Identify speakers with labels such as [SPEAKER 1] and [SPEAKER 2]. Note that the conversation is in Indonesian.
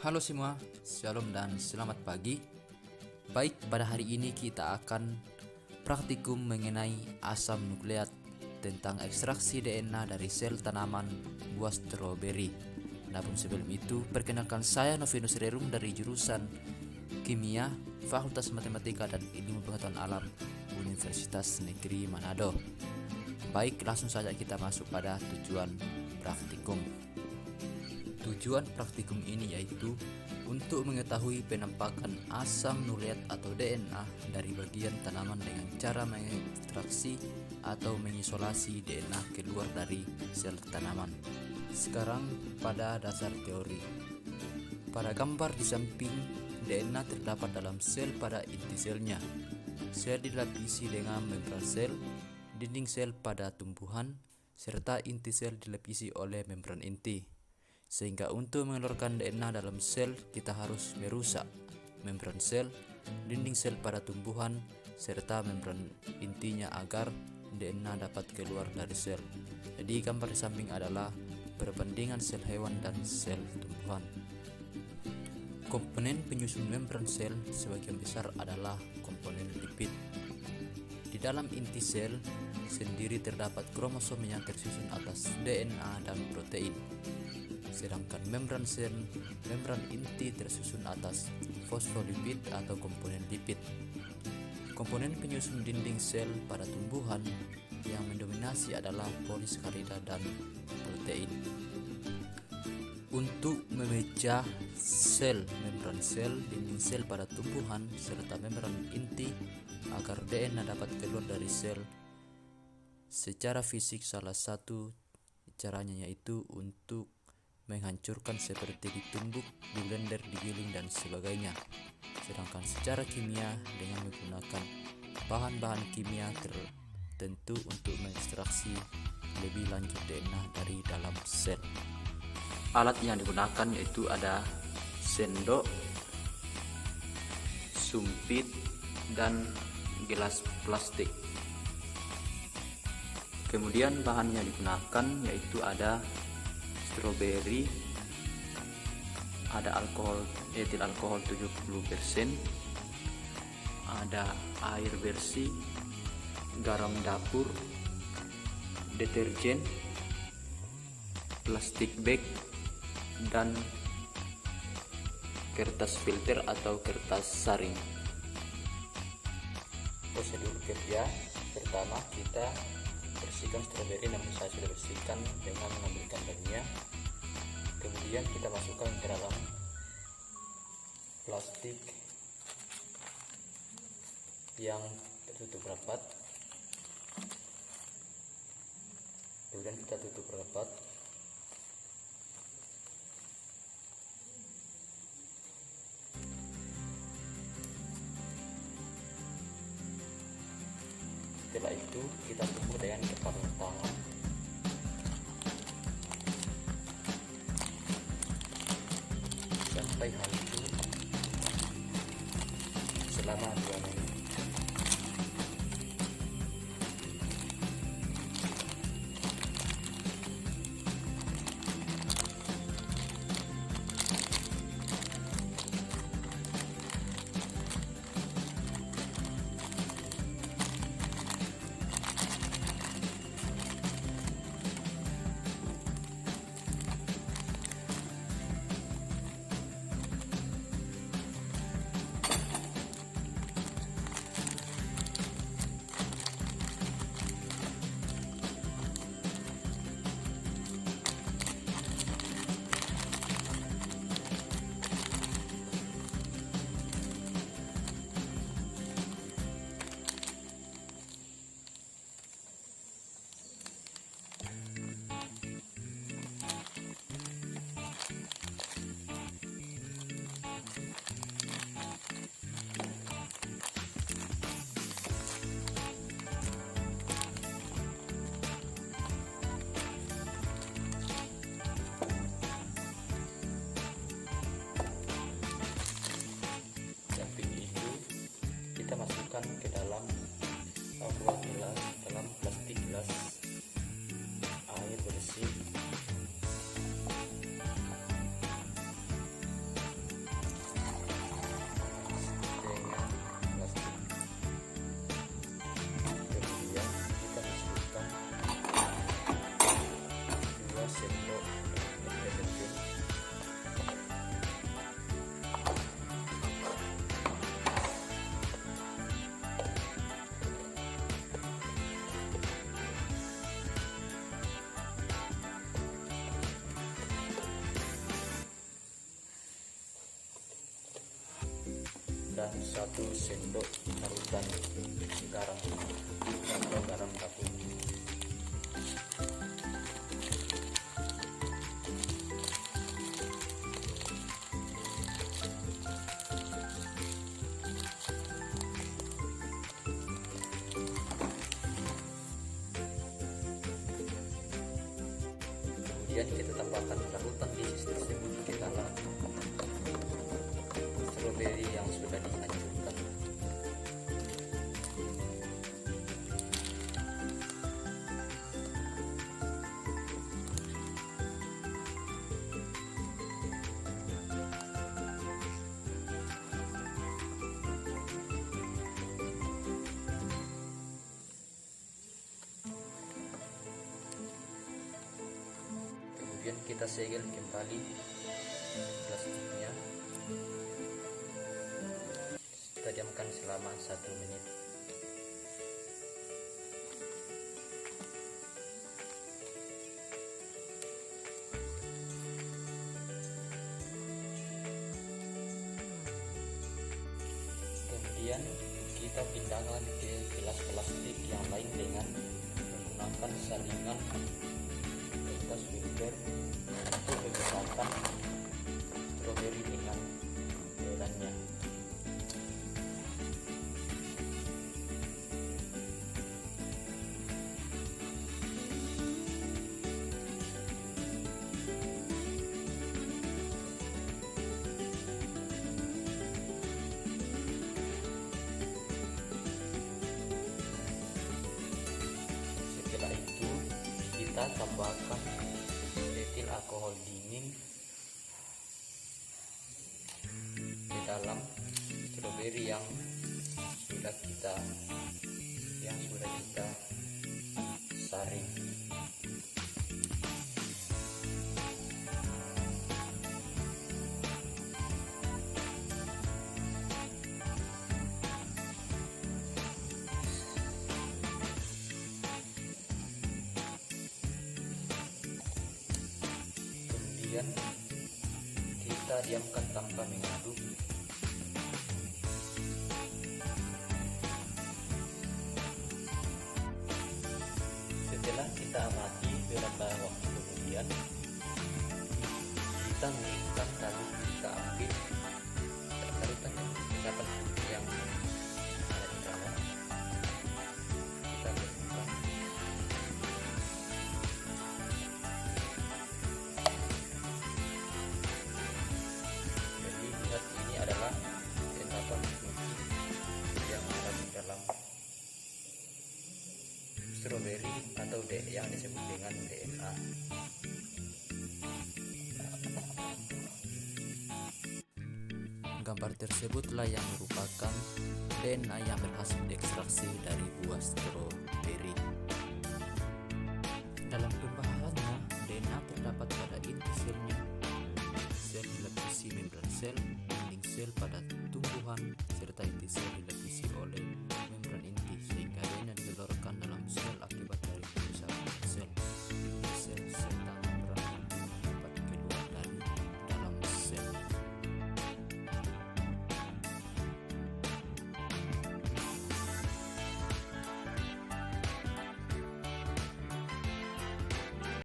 [SPEAKER 1] Halo semua, shalom dan selamat pagi. Baik, pada hari ini kita akan praktikum mengenai asam nukleat tentang ekstraksi DNA dari sel tanaman buah stroberi. Namun sebelum itu, perkenalkan saya Novinus Rerum dari jurusan Kimia, Fakultas Matematika dan Ilmu Pengetahuan Alam, Universitas Negeri Manado. Baik, langsung saja kita masuk pada tujuan praktikum. Tujuan praktikum ini yaitu untuk mengetahui penampakan asam nukleat atau DNA dari bagian tanaman dengan cara mengekstraksi atau mengisolasi DNA keluar dari sel tanaman. Sekarang pada dasar teori. Pada gambar di samping, DNA terdapat dalam sel pada inti selnya. Sel dilapisi dengan membran sel, dinding sel pada tumbuhan, serta inti sel dilapisi oleh membran inti. Sehingga untuk mengeluarkan DNA dalam sel, kita harus merusak membran sel, dinding sel pada tumbuhan, serta membran intinya agar DNA dapat keluar dari sel. Jadi gambar di samping adalah perbandingan sel hewan dan sel tumbuhan. Komponen penyusun membran sel sebagian besar adalah komponen lipid. Di dalam inti sel sendiri terdapat kromosom yang tersusun atas DNA dan protein. Sedangkan membran sel, membran inti tersusun atas fosfolipid atau komponen lipid. Komponen penyusun dinding sel pada tumbuhan yang mendominasi adalah polisakarida dan protein. Untuk memecah sel, membran sel, dinding sel pada tumbuhan serta membran inti agar DNA dapat keluar dari sel secara fisik, salah satu caranya yaitu untuk menghancurkan seperti ditumbuk, diblender, digiling dan sebagainya. Sedangkan secara kimia dengan menggunakan bahan-bahan kimia tertentu untuk mengekstraksi lebih lanjut DNA dari dalam sel. Alat yang digunakan yaitu ada sendok, sumpit, dan gelas plastik. Kemudian bahan yang digunakan yaitu ada stroberi, ada etil alkohol 70%, ada air bersih, garam dapur, deterjen, plastik bag, dan kertas filter atau kertas saring. Prosedur kerja pertama, kita bersihkan stroberi, namun saya sudah bersihkan dengan mengambilkan daunnya. Kemudian kita masukkan ke dalam plastik yang tertutup rapat. Kemudian kita tutup rapat. Setelah itu kita tumbuk dengan kepala tangan. Sampai hancur selama 2 menit. dan 1 sendok parutan garam atau garam dapur. Kemudian kita tambahkan parutan di sis tersebut, kita stroberi yang sudah dihancurkan. Kemudian kita segel kembali plastiknya, kita diamkan selama 1 menit. Kemudian kita pindahkan ke gelas plastik yang lain dengan menggunakan saringan bekas filter untuk memisahkan stroberi dengan medannya. Setelah itu kita tambahkan etil alkohol dingin di dalam stroberi yang sudah kita saring. Kemudian kita diamkan tanpa mengaduk. Setelah kita amati beberapa waktu kemudian, kita mengikat lalu kita ambil parutan yang ada di dalam, kita masukkan. Jadi lihat, ini adalah endapan putih yang ada di dalam stroberi atau yang disebut dengan DNA. Gambar tersebutlah yang merupakan DNA yang berhasil diekstraksi dari buah stroberi. Dalam pembahasannya, DNA terdapat pada inti selnya, sel dilapisi membran sel, dinding sel pada tumbuhan, serta inti sel dilapisi oleh